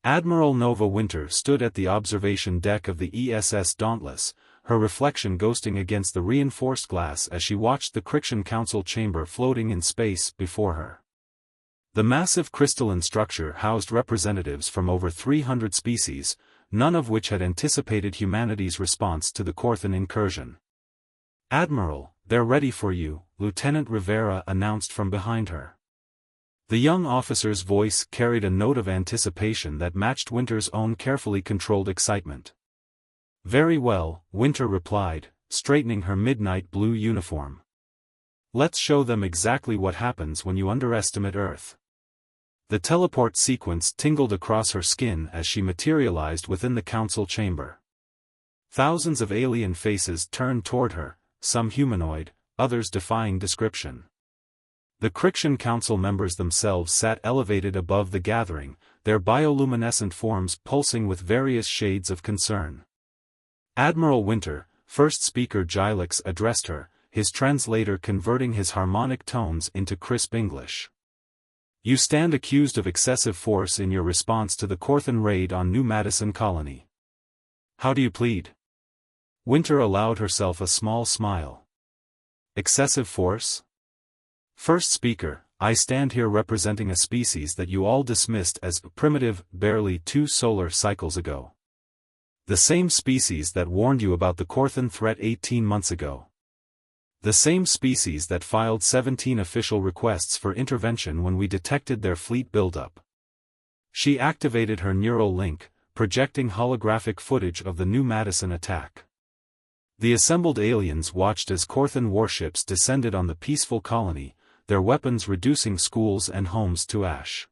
Admiral Nova Winter stood at the observation deck of the ESS Dauntless, her reflection ghosting against the reinforced glass as she watched the Crichton Council chamber floating in space before her. The massive crystalline structure housed representatives from over 300 species, none of which had anticipated humanity's response to the Corthan incursion. "Admiral, they're ready for you," Lieutenant Rivera announced from behind her. The young officer's voice carried a note of anticipation that matched Winter's own carefully controlled excitement. "Very well," Winter replied, straightening her midnight blue uniform. "Let's show them exactly what happens when you underestimate Earth." The teleport sequence tingled across her skin as she materialized within the council chamber. Thousands of alien faces turned toward her, some humanoid, others defying description. The Crichton Council members themselves sat elevated above the gathering, their bioluminescent forms pulsing with various shades of concern. Admiral Winter, first speaker Gilix addressed her, his translator converting his harmonic tones into crisp English. "You stand accused of excessive force in your response to the Corthan raid on New Madison Colony. How do you plead?" Winter allowed herself a small smile. "Excessive force? First speaker, I stand here representing a species that you all dismissed as primitive barely 2 solar cycles ago. The same species that warned you about the Corthan threat 18 months ago. The same species that filed 17 official requests for intervention when we detected their fleet buildup." She activated her neural link, projecting holographic footage of the New Madison attack. The assembled aliens watched as Corthan warships descended on the peaceful colony, their weapons reducing schools and homes to ash.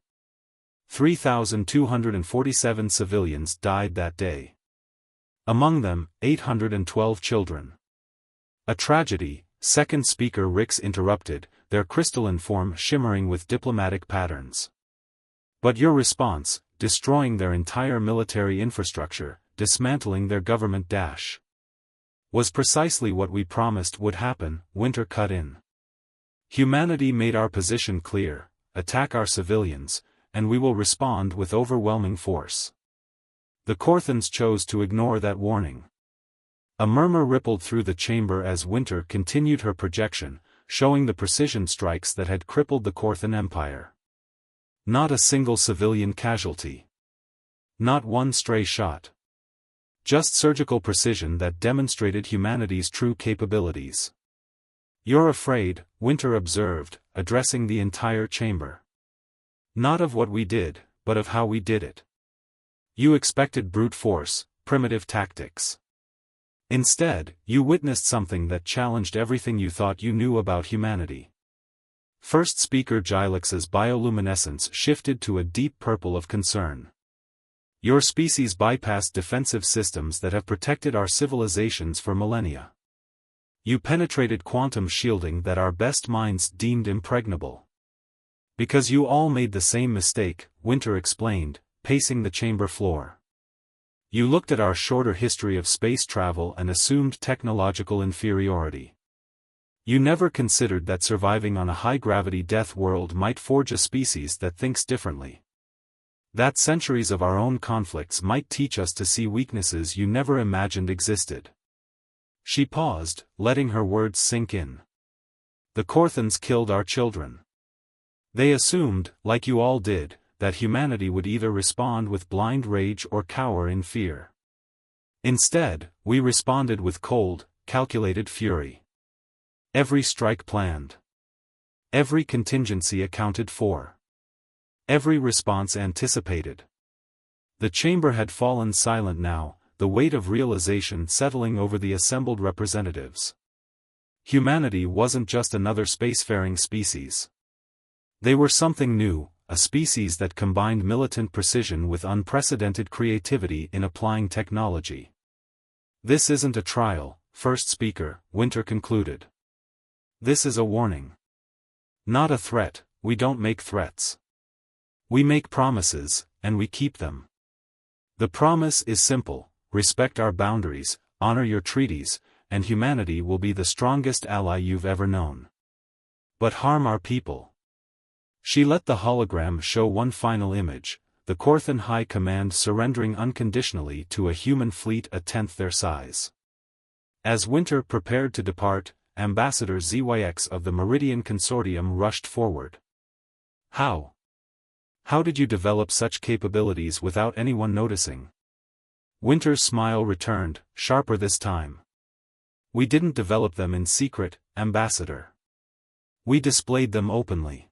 3,247 civilians died that day. Among them, 812 children. "A tragedy," second speaker Rix interrupted, their crystalline form shimmering with diplomatic patterns. "But your response, destroying their entire military infrastructure, dismantling their government was precisely what we promised would happen," Winter cut in. "Humanity made our position clear: attack our civilians, and we will respond with overwhelming force. The Corthans chose to ignore that warning." A murmur rippled through the chamber as Winter continued her projection, showing the precision strikes that had crippled the Corthan Empire. Not a single civilian casualty. Not one stray shot. Just surgical precision that demonstrated humanity's true capabilities. "You're afraid," Winter observed, addressing the entire chamber. "Not of what we did, but of how we did it. You expected brute force, primitive tactics. Instead, you witnessed something that challenged everything you thought you knew about humanity." First speaker Gilix's bioluminescence shifted to a deep purple of concern. "Your species bypassed defensive systems that have protected our civilizations for millennia. You penetrated quantum shielding that our best minds deemed impregnable. Because you all made the same mistake," Winter explained, pacing the chamber floor. "You looked at our shorter history of space travel and assumed technological inferiority. You never considered that surviving on a high-gravity death world might forge a species that thinks differently. That centuries of our own conflicts might teach us to see weaknesses you never imagined existed." She paused, letting her words sink in. "The Corthans killed our children. They assumed, like you all did, that humanity would either respond with blind rage or cower in fear. Instead, we responded with cold, calculated fury. Every strike planned. Every contingency accounted for. Every response anticipated." The chamber had fallen silent now, the weight of realization settling over the assembled representatives. Humanity wasn't just another spacefaring species. They were something new, a species that combined militant precision with unprecedented creativity in applying technology. "This isn't a trial," first speaker, Winter concluded. "This is a warning. Not a threat. We don't make threats. We make promises, and we keep them. The promise is simple: respect our boundaries, honor your treaties, and humanity will be the strongest ally you've ever known. But harm our people." She let the hologram show one final image, the Corthan High Command surrendering unconditionally to a human fleet a tenth their size. As Winter prepared to depart, Ambassador ZYX of the Meridian Consortium rushed forward. How? How did you develop such capabilities without anyone noticing? Winter's smile returned, sharper this time. We didn't develop them in secret, Ambassador. We displayed them openly.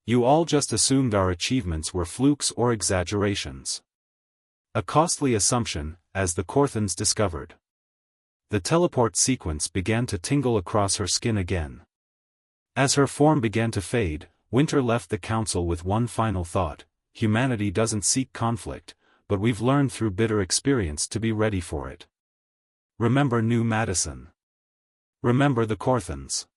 You all just assumed our achievements were flukes or exaggerations. A costly assumption, as the Corthans discovered. The teleport sequence began to tingle across her skin again. As her form began to fade, Winter left the council with one final thought: humanity doesn't seek conflict, but we've learned through bitter experience to be ready for it. Remember New Madison. Remember the Corthans.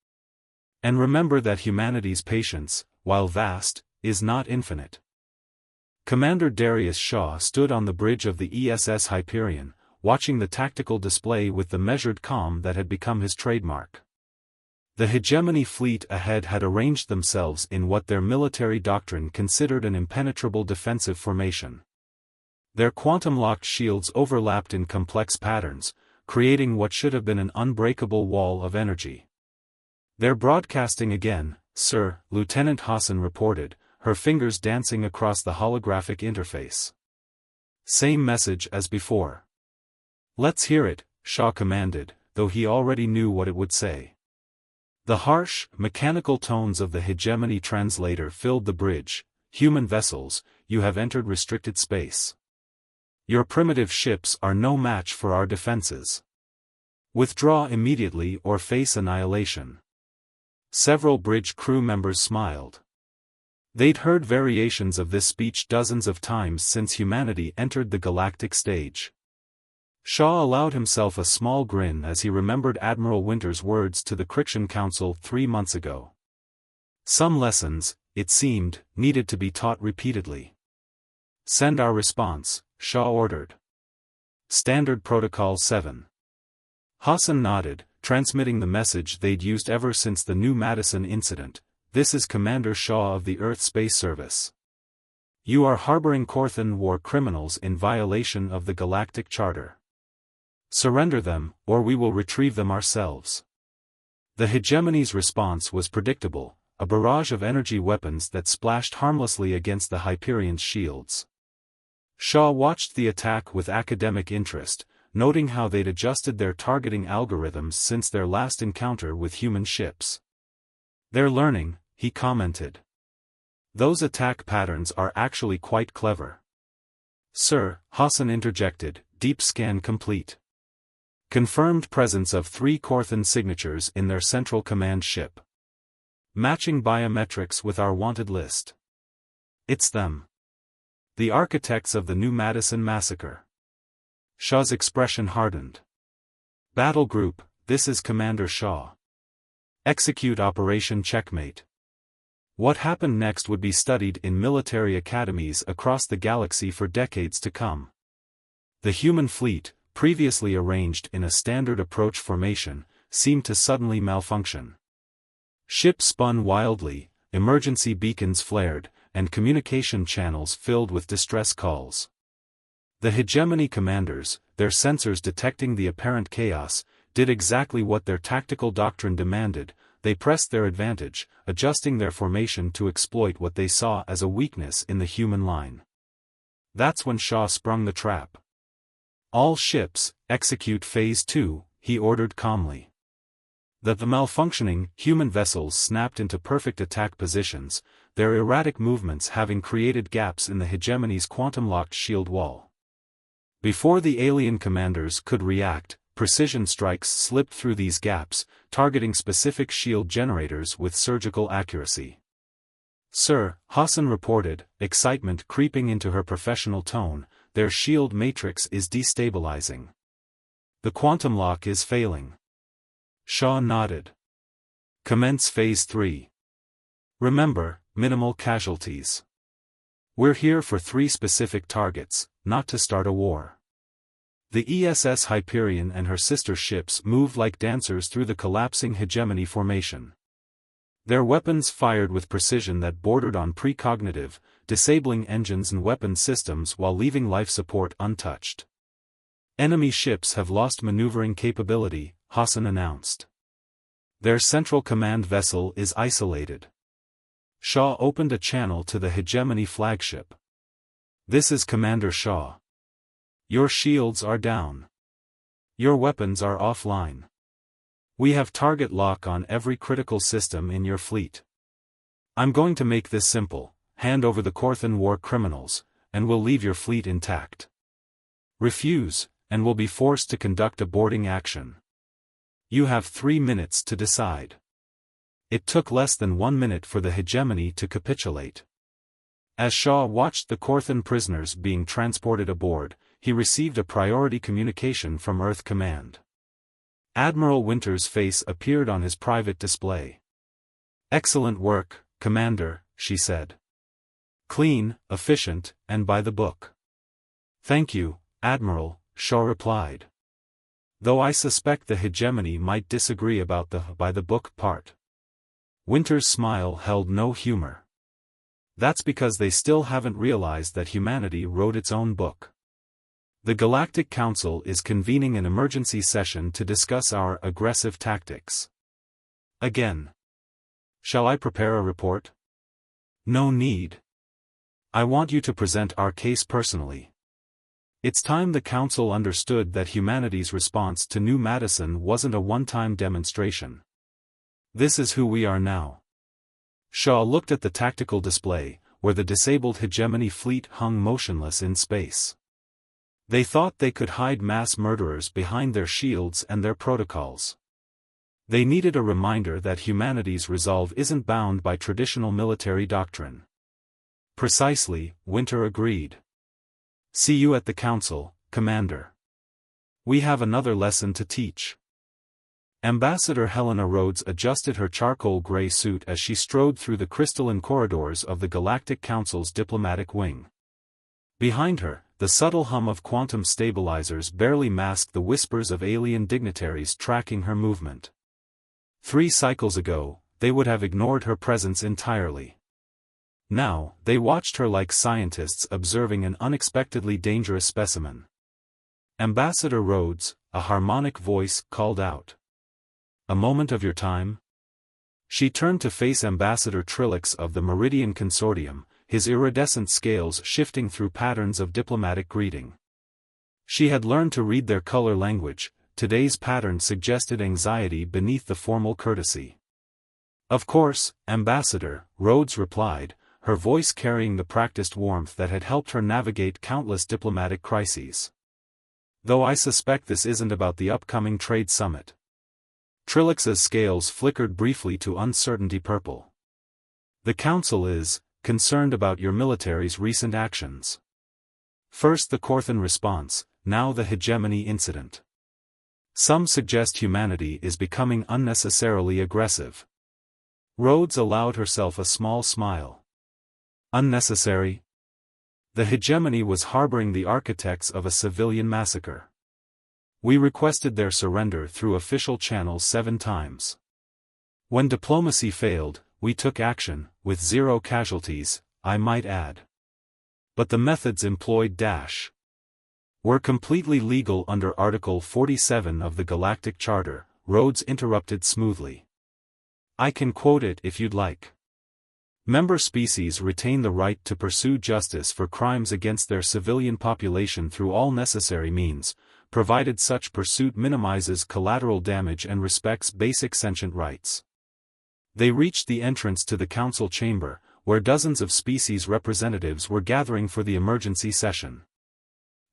And remember that humanity's patience, while vast, is not infinite. Commander Darius Shaw stood on the bridge of the ESS Hyperion, watching the tactical display with the measured calm that had become his trademark. The hegemony fleet ahead had arranged themselves in what their military doctrine considered an impenetrable defensive formation. Their quantum-locked shields overlapped in complex patterns, creating what should have been an unbreakable wall of energy. "They're broadcasting again, sir," Lieutenant Hassan reported, her fingers dancing across the holographic interface. "Same message as before." "Let's hear it," Shaw commanded, though he already knew what it would say. The harsh, mechanical tones of the hegemony translator filled the bridge. "Human vessels, you have entered restricted space. Your primitive ships are no match for our defenses. Withdraw immediately or face annihilation." Several bridge crew members smiled. They'd heard variations of this speech dozens of times since humanity entered the galactic stage. Shaw allowed himself a small grin as he remembered Admiral Winter's words to the Crichton Council 3 months ago. Some lessons, it seemed, needed to be taught repeatedly. "Send our response," Shaw ordered. "Standard Protocol 7. Hassan nodded, transmitting the message they'd used ever since the New Madison incident. "This is Commander Shaw of the Earth Space Service. You are harboring Corthan war criminals in violation of the Galactic Charter. Surrender them, or we will retrieve them ourselves." The hegemony's response was predictable, a barrage of energy weapons that splashed harmlessly against the Hyperion's shields. Shaw watched the attack with academic interest, noting how they'd adjusted their targeting algorithms since their last encounter with human ships. "They're learning," he commented. "Those attack patterns are actually quite clever." "Sir," Hassan interjected, "deep scan complete. Confirmed presence of 3 Corthan signatures in their central command ship. Matching biometrics with our wanted list. It's them. The architects of the New Madison massacre." Shaw's expression hardened. "Battle Group, this is Commander Shaw. Execute Operation Checkmate." What happened next would be studied in military academies across the galaxy for decades to come. The human fleet, previously arranged in a standard approach formation, seemed to suddenly malfunction. Ships spun wildly, emergency beacons flared, and communication channels filled with distress calls. The hegemony commanders, their sensors detecting the apparent chaos, did exactly what their tactical doctrine demanded. They pressed their advantage, adjusting their formation to exploit what they saw as a weakness in the human line. That's when Shaw sprung the trap. "All ships, execute Phase 2, he ordered calmly. The malfunctioning, human vessels snapped into perfect attack positions, their erratic movements having created gaps in the hegemony's quantum-locked shield wall. Before the alien commanders could react, precision strikes slipped through these gaps, targeting specific shield generators with surgical accuracy. "Sir," Hassan reported, excitement creeping into her professional tone, "their shield matrix is destabilizing. The quantum lock is failing." Shaw nodded. "Commence Phase 3. Remember, minimal casualties. We're here for 3 specific targets, not to start a war." The ESS Hyperion and her sister ships moved like dancers through the collapsing hegemony formation. Their weapons fired with precision that bordered on precognitive, disabling engines and weapon systems while leaving life support untouched. Enemy ships have lost maneuvering capability, Hassan announced. Their central command vessel is isolated. Shaw opened a channel to the Hegemony flagship. This is Commander Shaw. Your shields are down. Your weapons are offline. We have target lock on every critical system in your fleet. I'm going to make this simple: hand over the Korthan war criminals, and we'll leave your fleet intact. Refuse, and we'll be forced to conduct a boarding action. You have 3 minutes to decide. It took less than 1 minute for the Hegemony to capitulate. As Shaw watched the Korthan prisoners being transported aboard, he received a priority communication from Earth Command. Admiral Winter's face appeared on his private display. "Excellent work, Commander," she said. "Clean, efficient, and by the book." "Thank you, Admiral," Shaw replied. "Though I suspect the Hegemony might disagree about the by-the-book part." Winter's smile held no humor. "That's because they still haven't realized that humanity wrote its own book. The Galactic Council is convening an emergency session to discuss our aggressive tactics." "Again. Shall I prepare a report?" "No need. I want you to present our case personally." It's time the Council understood that humanity's response to New Madison wasn't a one-time demonstration. This is who we are now. Shaw looked at the tactical display, where the disabled Hegemony fleet hung motionless in space. They thought they could hide mass murderers behind their shields and their protocols. They needed a reminder that humanity's resolve isn't bound by traditional military doctrine. "Precisely," Winter agreed. "See you at the Council, Commander. We have another lesson to teach." Ambassador Helena Rhodes adjusted her charcoal gray suit as she strode through the crystalline corridors of the Galactic Council's diplomatic wing. Behind her, the subtle hum of quantum stabilizers barely masked the whispers of alien dignitaries tracking her movement. 3 cycles ago, they would have ignored her presence entirely. Now, they watched her like scientists observing an unexpectedly dangerous specimen. "Ambassador Rhodes," a harmonic voice called out. "A moment of your time?" She turned to face Ambassador Trilix of the Meridian Consortium, his iridescent scales shifting through patterns of diplomatic greeting. She had learned to read their color language. Today's pattern suggested anxiety beneath the formal courtesy. "Of course, Ambassador," Rhodes replied, her voice carrying the practiced warmth that had helped her navigate countless diplomatic crises. "Though I suspect this isn't about the upcoming trade summit." Trilix's scales flickered briefly to uncertainty purple. "The Council is concerned about your military's recent actions. First the Korthan response, now the Hegemony incident. Some suggest humanity is becoming unnecessarily aggressive." Rhodes allowed herself a small smile. "Unnecessary?" The Hegemony was harboring the architects of a civilian massacre. "We requested their surrender through official channels 7 times. When diplomacy failed, we took action, with 0 casualties, I might add. But the methods employed were completely legal under Article 47 of the Galactic Charter," Rhodes interrupted smoothly. "I can quote it if you'd like. Member species retain the right to pursue justice for crimes against their civilian population through all necessary means, provided such pursuit minimizes collateral damage and respects basic sentient rights." They reached the entrance to the Council chamber, where dozens of species representatives were gathering for the emergency session.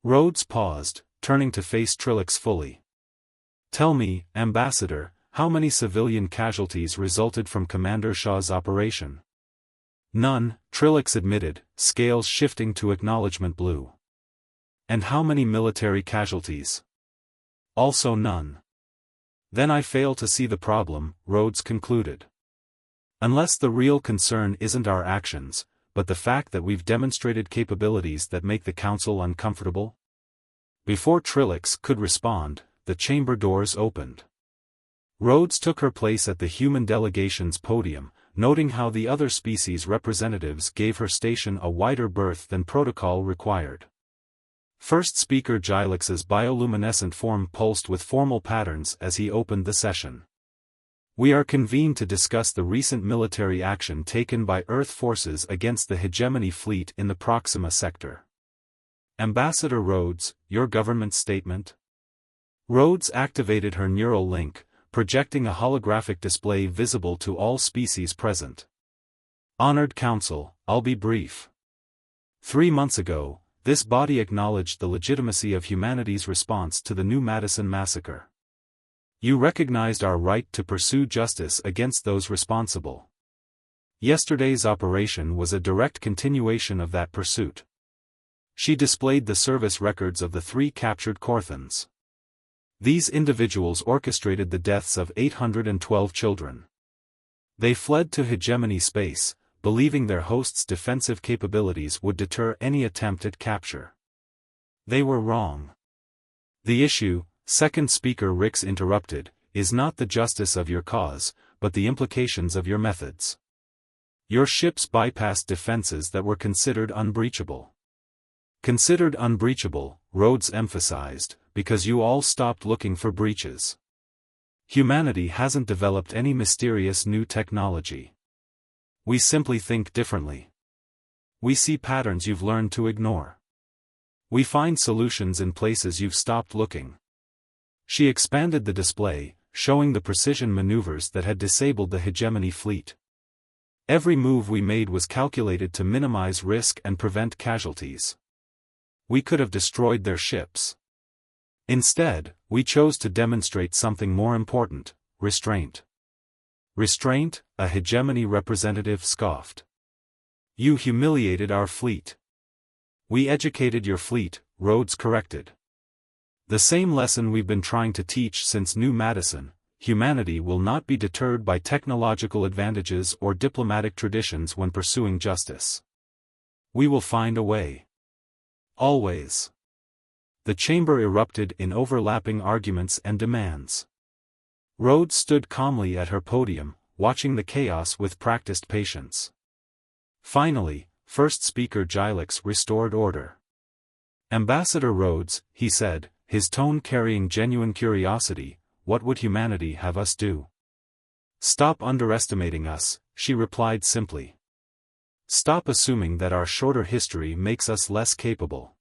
Rhodes paused, turning to face Trilix fully. "Tell me, Ambassador, how many civilian casualties resulted from Commander Shaw's operation?" "None," Trilix admitted, scales shifting to acknowledgement blue. "And how many military casualties?" "Also none." "Then I fail to see the problem," Rhodes concluded. "Unless the real concern isn't our actions, but the fact that we've demonstrated capabilities that make the Council uncomfortable?" Before Trilix could respond, the chamber doors opened. Rhodes took her place at the human delegation's podium, noting how the other species' representatives gave her station a wider berth than protocol required. First speaker Gilex's bioluminescent form pulsed with formal patterns as he opened the session. We are convened to discuss the recent military action taken by Earth forces against the hegemony fleet in the Proxima sector. Ambassador Rhodes, your government statement? Rhodes activated her neural link, projecting a holographic display visible to all species present. Honored Council, I'll be brief. 3 months ago, this body acknowledged the legitimacy of humanity's response to the New Madison massacre. You recognized our right to pursue justice against those responsible. Yesterday's operation was a direct continuation of that pursuit. She displayed the service records of the 3 captured Corthans. These individuals orchestrated the deaths of 812 children. They fled to hegemony space, believing their hosts' defensive capabilities would deter any attempt at capture. They were wrong. The issue, second speaker Rix interrupted, is not the justice of your cause, but the implications of your methods. Your ships bypassed defenses that were considered unbreachable. Considered unbreachable, Rhodes emphasized, because you all stopped looking for breaches. Humanity hasn't developed any mysterious new technology. We simply think differently. We see patterns you've learned to ignore. We find solutions in places you've stopped looking. She expanded the display, showing the precision maneuvers that had disabled the hegemony fleet. Every move we made was calculated to minimize risk and prevent casualties. We could have destroyed their ships. Instead, we chose to demonstrate something more important: restraint. Restraint, a hegemony representative scoffed. You humiliated our fleet. We educated your fleet, Rhodes corrected. The same lesson we've been trying to teach since New Madison: humanity will not be deterred by technological advantages or diplomatic traditions when pursuing justice. We will find a way. Always. The chamber erupted in overlapping arguments and demands. Rhodes stood calmly at her podium, watching the chaos with practiced patience. Finally, first speaker Gilex restored order. Ambassador Rhodes, he said, his tone carrying genuine curiosity, what would humanity have us do? Stop underestimating us, she replied simply. Stop assuming that our shorter history makes us less capable.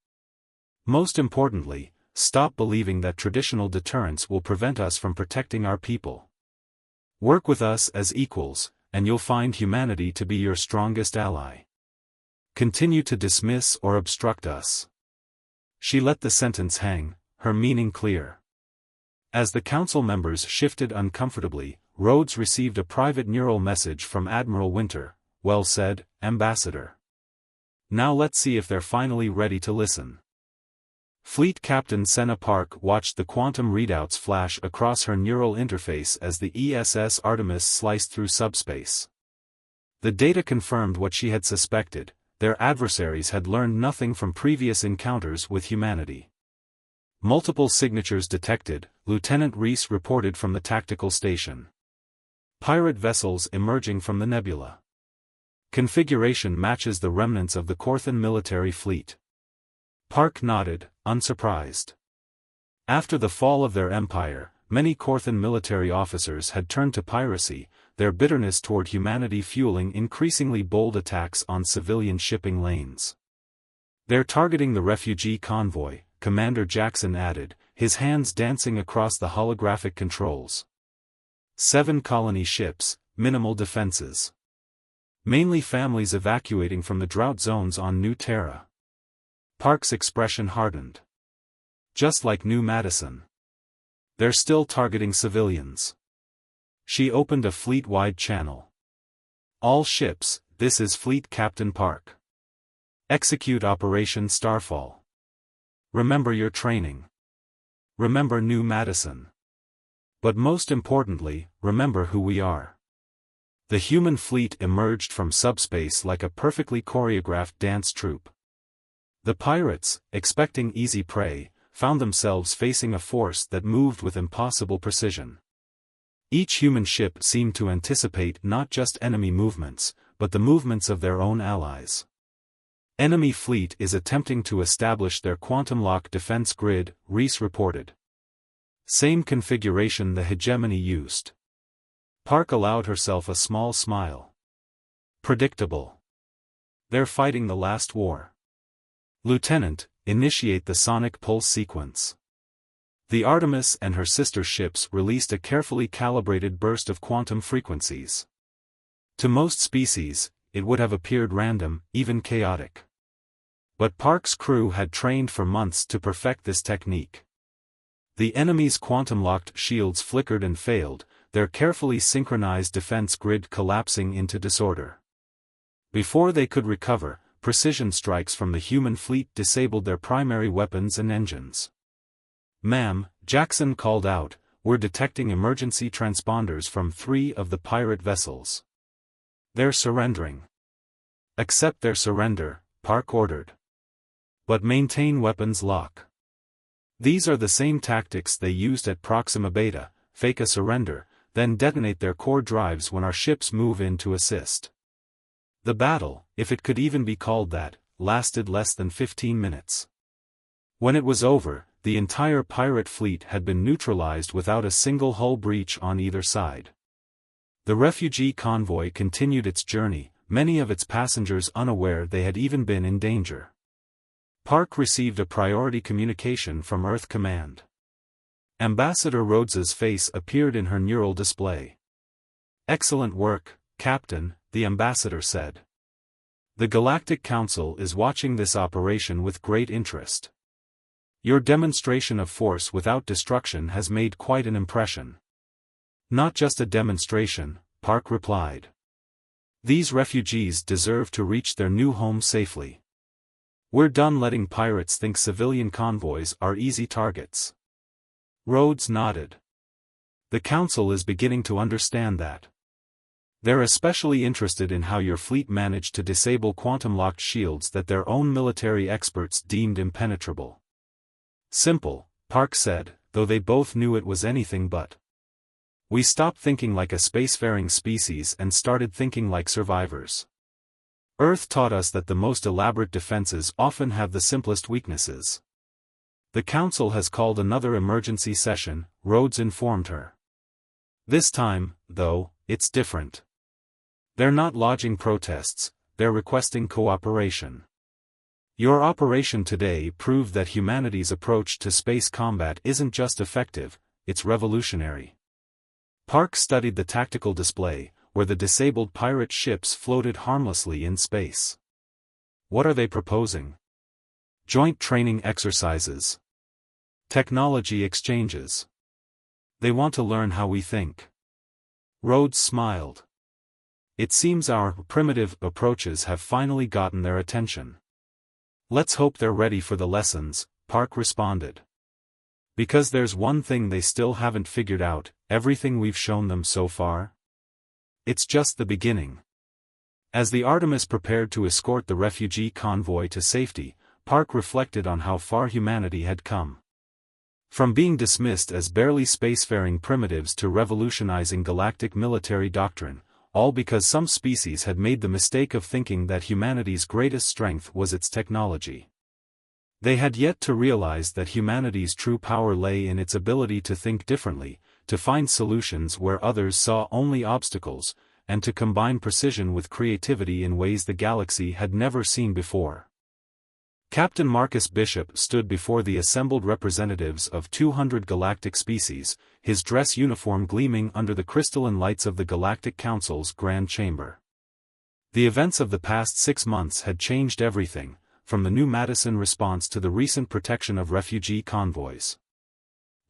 Most importantly, stop believing that traditional deterrence will prevent us from protecting our people. Work with us as equals, and you'll find humanity to be your strongest ally. Continue to dismiss or obstruct us. She let the sentence hang, her meaning clear. As the council members shifted uncomfortably, Rhodes received a private neural message from Admiral Winter. Well said, Ambassador. Now let's see if they're finally ready to listen. Fleet Captain Senna Park watched the quantum readouts flash across her neural interface as the ESS Artemis sliced through subspace. The data confirmed what she had suspected: their adversaries had learned nothing from previous encounters with humanity. Multiple signatures detected, Lieutenant Reese reported from the tactical station. Pirate vessels emerging from the nebula. Configuration matches the remnants of the Corthan military fleet. Park nodded, unsurprised. After the fall of their empire, many Corthan military officers had turned to piracy, their bitterness toward humanity fueling increasingly bold attacks on civilian shipping lanes. They're targeting the refugee convoy, Commander Jackson added, his hands dancing across the holographic controls. 7 colony ships, minimal defenses. Mainly families evacuating from the drought zones on New Terra. Park's expression hardened. Just like New Madison. They're still targeting civilians. She opened a fleet-wide channel. All ships, this is Fleet Captain Park. Execute Operation Starfall. Remember your training. Remember New Madison. But most importantly, remember who we are. The human fleet emerged from subspace like a perfectly choreographed dance troupe. The pirates, expecting easy prey, found themselves facing a force that moved with impossible precision. Each human ship seemed to anticipate not just enemy movements, but the movements of their own allies. Enemy fleet is attempting to establish their quantum lock defense grid, Reese reported. Same configuration the hegemony used. Park allowed herself a small smile. Predictable. They're fighting the last war. Lieutenant, initiate the sonic pulse sequence. The Artemis and her sister ships released a carefully calibrated burst of quantum frequencies. To most species, it would have appeared random, even chaotic. But Park's crew had trained for months to perfect this technique. The enemy's quantum-locked shields flickered and failed, their carefully synchronized defense grid collapsing into disorder. Before they could recover, precision strikes from the human fleet disabled their primary weapons and engines. "Ma'am," Jackson called out, "we're detecting emergency transponders from 3 of the pirate vessels. They're surrendering." "Accept their surrender," Park ordered. "But maintain weapons lock." These are the same tactics they used at Proxima Beta, fake a surrender, then detonate their core drives when our ships move in to assist. The battle, if it could even be called that, lasted less than 15 minutes. When it was over, the entire pirate fleet had been neutralized without a single hull breach on either side. The refugee convoy continued its journey, many of its passengers unaware they had even been in danger. Park received a priority communication from Earth Command. Ambassador Rhodes's face appeared in her neural display. "Excellent work, Captain," the ambassador said. "The Galactic Council is watching this operation with great interest. Your demonstration of force without destruction has made quite an impression." "Not just a demonstration," Park replied. "These refugees deserve to reach their new home safely. We're done letting pirates think civilian convoys are easy targets." Rhodes nodded. "The Council is beginning to understand that. They're especially interested in how your fleet managed to disable quantum-locked shields that their own military experts deemed impenetrable." "Simple," Park said, though they both knew it was anything but. "We stopped thinking like a spacefaring species and started thinking like survivors. Earth taught us that the most elaborate defenses often have the simplest weaknesses." "The Council has called another emergency session," Rhodes informed her. "This time, though, it's different. They're not lodging protests, they're requesting cooperation. Your operation today proved that humanity's approach to space combat isn't just effective, it's revolutionary." Park studied the tactical display, where the disabled pirate ships floated harmlessly in space. "What are they proposing?" "Joint training exercises. Technology exchanges. They want to learn how we think." Rhodes smiled. "It seems our primitive approaches have finally gotten their attention." "Let's hope they're ready for the lessons," Park responded. "Because there's one thing they still haven't figured out, everything we've shown them so far. It's just the beginning." As the Artemis prepared to escort the refugee convoy to safety, Park reflected on how far humanity had come. From being dismissed as barely spacefaring primitives to revolutionizing galactic military doctrine, all because some species had made the mistake of thinking that humanity's greatest strength was its technology. They had yet to realize that humanity's true power lay in its ability to think differently, to find solutions where others saw only obstacles, and to combine precision with creativity in ways the galaxy had never seen before. Captain Marcus Bishop stood before the assembled representatives of 200 galactic species, his dress uniform gleaming under the crystalline lights of the Galactic Council's Grand Chamber. The events of the past 6 months had changed everything, from the New Madison response to the recent protection of refugee convoys.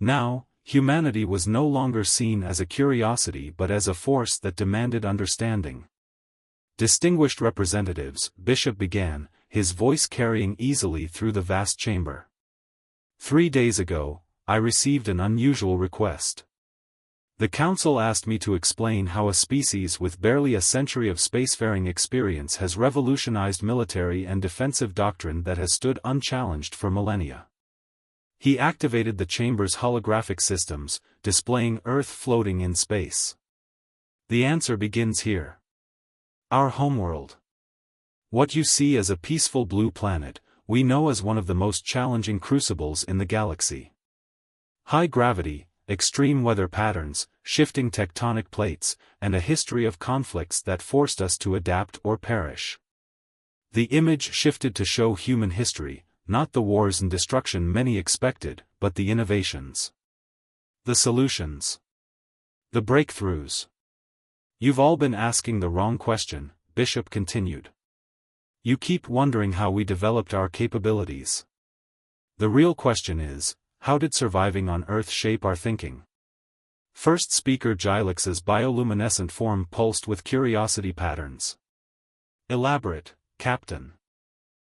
Now, humanity was no longer seen as a curiosity but as a force that demanded understanding. "Distinguished representatives," Bishop began, his voice carrying easily through the vast chamber. 3 days ago, I received an unusual request. The Council asked me to explain how a species with barely a century of spacefaring experience has revolutionized military and defensive doctrine that has stood unchallenged for millennia. He activated the chamber's holographic systems, displaying Earth floating in space. The answer begins here. Our homeworld. What you see as a peaceful blue planet, we know as one of the most challenging crucibles in the galaxy. High gravity, extreme weather patterns, shifting tectonic plates, and a history of conflicts that forced us to adapt or perish. The image shifted to show human history, not the wars and destruction many expected, but the innovations. The solutions. The breakthroughs. You've all been asking the wrong question, Bishop continued. You keep wondering how we developed our capabilities. The real question is, how did surviving on Earth shape our thinking? First speaker Gilex's bioluminescent form pulsed with curiosity patterns. Elaborate, Captain.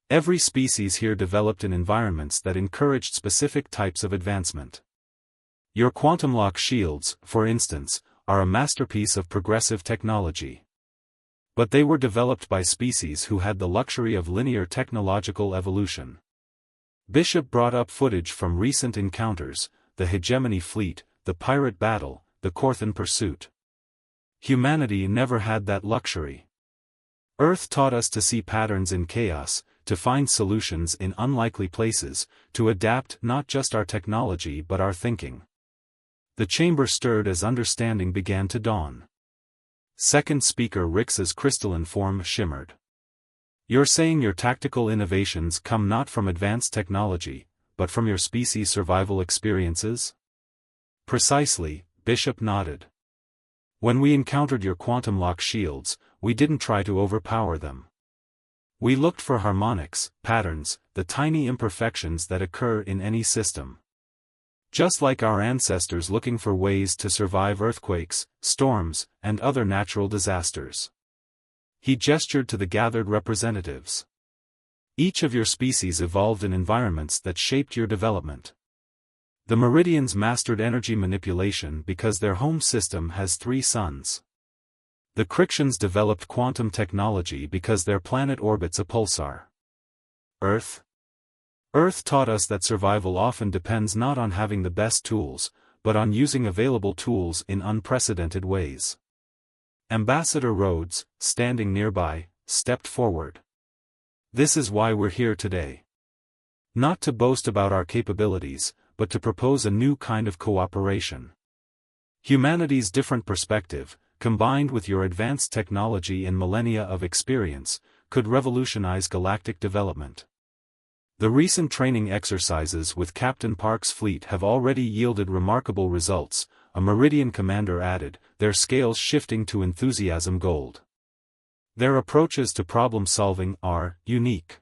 Every species here developed in environments that encouraged specific types of advancement. Your quantum lock shields, for instance, are a masterpiece of progressive technology. But they were developed by species who had the luxury of linear technological evolution. Bishop brought up footage from recent encounters, the hegemony fleet, the pirate battle, the Corthan pursuit. Humanity never had that luxury. Earth taught us to see patterns in chaos, to find solutions in unlikely places, to adapt not just our technology but our thinking. The chamber stirred as understanding began to dawn. Second speaker Rix's crystalline form shimmered. You're saying your tactical innovations come not from advanced technology, but from your species' survival experiences? Precisely, Bishop nodded. When we encountered your quantum lock shields, we didn't try to overpower them. We looked for harmonics, patterns, the tiny imperfections that occur in any system. Just like our ancestors looking for ways to survive earthquakes, storms, and other natural disasters. He gestured to the gathered representatives. Each of your species evolved in environments that shaped your development. The Meridians mastered energy manipulation because their home system has 3 suns. The Crixians developed quantum technology because their planet orbits a pulsar. Earth taught us that survival often depends not on having the best tools, but on using available tools in unprecedented ways. Ambassador Rhodes, standing nearby, stepped forward. This is why we're here today. Not to boast about our capabilities, but to propose a new kind of cooperation. Humanity's different perspective, combined with your advanced technology and millennia of experience, could revolutionize galactic development. The recent training exercises with Captain Park's fleet have already yielded remarkable results, a Meridian commander added, their scales shifting to enthusiasm gold. Their approaches to problem-solving are unique.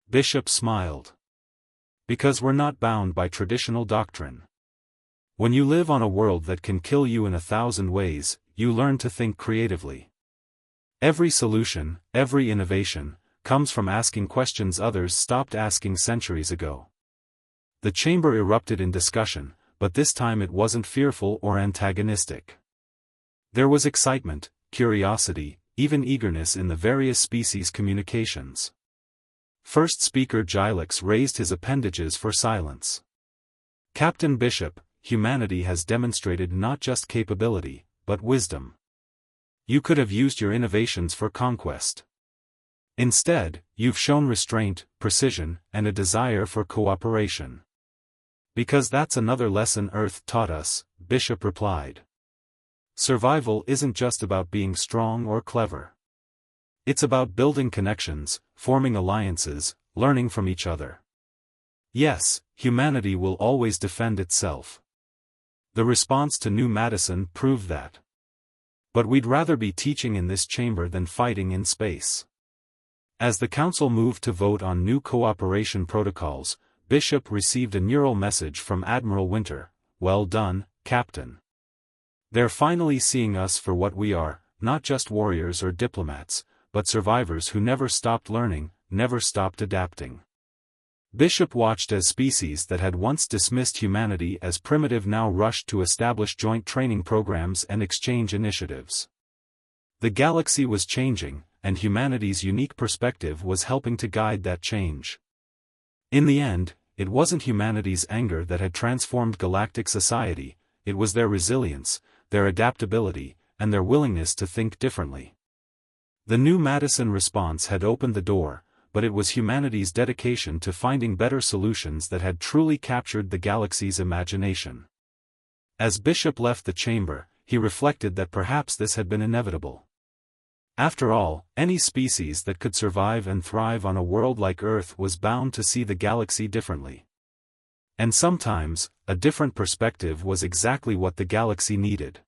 Bishop smiled. Because we're not bound by traditional doctrine. When you live on a world that can kill you in 1,000 ways, you learn to think creatively. Every solution, every innovation, comes from asking questions others stopped asking centuries ago. The chamber erupted in discussion, but this time it wasn't fearful or antagonistic. There was excitement, curiosity, even eagerness in the various species' communications. First speaker Gilex raised his appendages for silence. Captain Bishop, humanity has demonstrated not just capability, but wisdom. You could have used your innovations for conquest. Instead, you've shown restraint, precision, and a desire for cooperation. Because that's another lesson Earth taught us, Bishop replied. Survival isn't just about being strong or clever. It's about building connections, forming alliances, learning from each other. Yes, humanity will always defend itself. The response to New Madison proved that. But we'd rather be teaching in this chamber than fighting in space. As the Council moved to vote on new cooperation protocols, Bishop received a neural message from Admiral Winter, "Well done, Captain. They're finally seeing us for what we are, not just warriors or diplomats, but survivors who never stopped learning, never stopped adapting." Bishop watched as species that had once dismissed humanity as primitive now rushed to establish joint training programs and exchange initiatives. The galaxy was changing, and humanity's unique perspective was helping to guide that change. In the end, it wasn't humanity's anger that had transformed galactic society, it was their resilience, their adaptability, and their willingness to think differently. The new Madison response had opened the door, but it was humanity's dedication to finding better solutions that had truly captured the galaxy's imagination. As Bishop left the chamber, he reflected that perhaps this had been inevitable. After all, any species that could survive and thrive on a world like Earth was bound to see the galaxy differently. And sometimes, a different perspective was exactly what the galaxy needed.